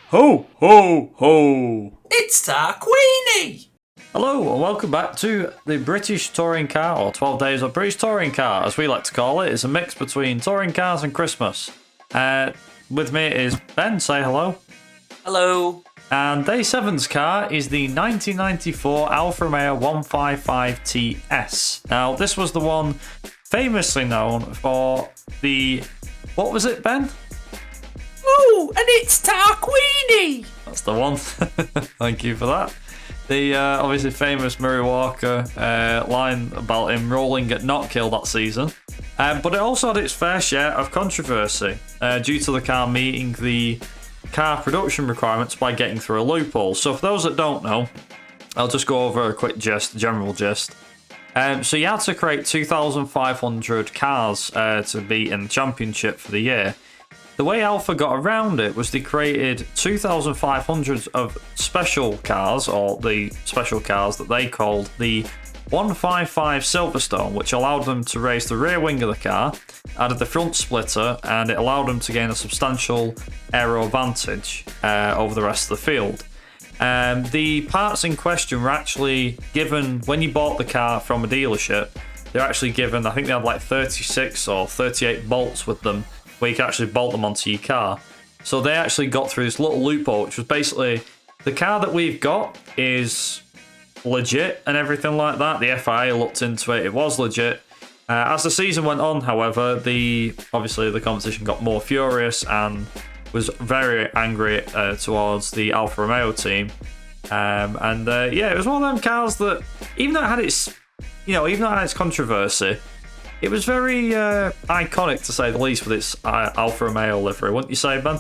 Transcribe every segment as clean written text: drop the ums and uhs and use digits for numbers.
Ho, ho, ho! It's Tarquini! Hello and welcome back to the British Touring Car, or 12 Days of British Touring Car, as we like to call it. It's a mix between touring cars and Christmas. With me is Ben, say hello. Hello. And Day 7's car is the 1994 Alfa Romeo 155TS. Now, this was the one famously known for the... What was it, Ben? Oh, and it's Tarquini! That's the one. Thank you for that. The obviously famous Murray Walker line about him rolling at Knockhill that season. But it also had its fair share of controversy due to the car meeting the car production requirements by getting through a loophole. So for those that don't know, I'll just go over a quick general gist. So you had to create 2,500 cars to be in the championship for the year. The way Alfa got around it was they created 2,500 of special cars, or the special cars that they called the 155 Silverstone, which allowed them to raise the rear wing of the car, added the front splitter, and it allowed them to gain a substantial aero advantage over the rest of the field. The parts in question were actually given, when you bought the car from a dealership, they're actually given, I think they had like 36 or 38 bolts with them, where you can actually bolt them onto your car. So they actually got through this little loophole, which was basically, the car that we've got is legit and everything like that. The FIA looked into it, it was legit. As the season went on, however, obviously the competition got more furious and was very angry towards the Alfa Romeo team. It was one of them cars that, even though it had its controversy, it was very iconic, to say the least, with its Alfa Romeo livery, wouldn't you say, Ben?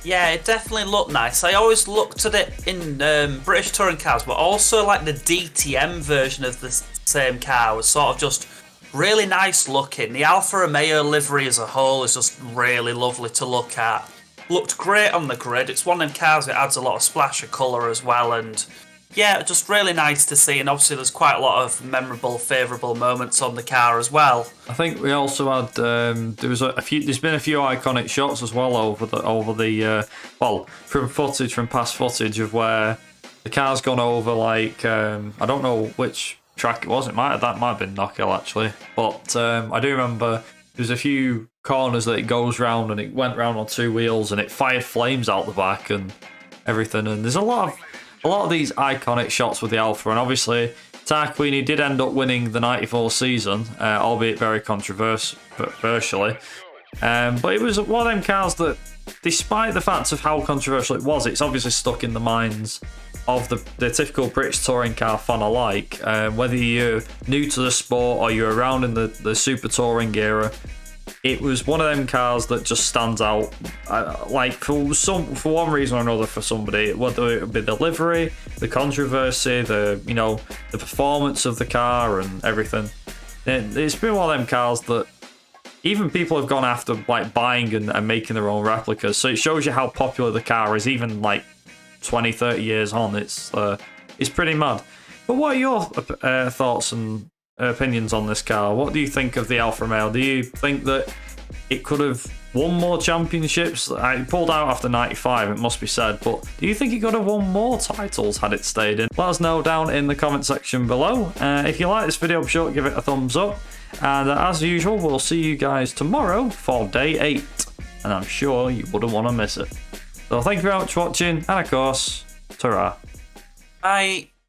Yeah, it definitely looked nice. I always looked at it in British touring cars, but also like the DTM version of the same car was sort of just really nice looking. The Alfa Romeo livery as a whole is just really lovely to look at. Looked great on the grid. It's one of them cars that adds a lot of splash of colour as well, and yeah, just really nice to see, and obviously there's quite a lot of memorable, favourable moments on the car as well. I think we also had there's been a few iconic shots as well over the from past footage of where the car's gone over like I don't know which track it was. That might have been Knockhill actually, but I do remember there's a few corners that it goes round and it went round on two wheels and it fired flames out the back and everything. And there's a lot of these iconic shots with the Alfa, and obviously Tarquini did end up winning the 94 season, albeit very controversially. But it was one of them cars that, despite the fact of how controversial it was, it's obviously stuck in the minds of the typical British touring car fan alike. Whether you're new to the sport or you're around in the super touring era, it was one of them cars that just stands out, for one reason or another for somebody, whether it be the livery, the controversy, the performance of the car and everything. It's been one of them cars that even people have gone after like buying and making their own replicas. So it shows you how popular the car is, even like 20, 30 years on. It's pretty mad. But what are your thoughts and opinions on this car? What do you think of the Alfa Romeo? Do you think that it could have won more championships? It pulled out after 95, it must be said, but do you think it could have won more titles had it stayed in? Let us know down in the comment section below. If you like this video, be sure to give it a thumbs up, and as usual, we'll see you guys tomorrow for day 8, and I'm sure you wouldn't want to miss it. So thank you very much for watching, and of course, ta-ra. Bye.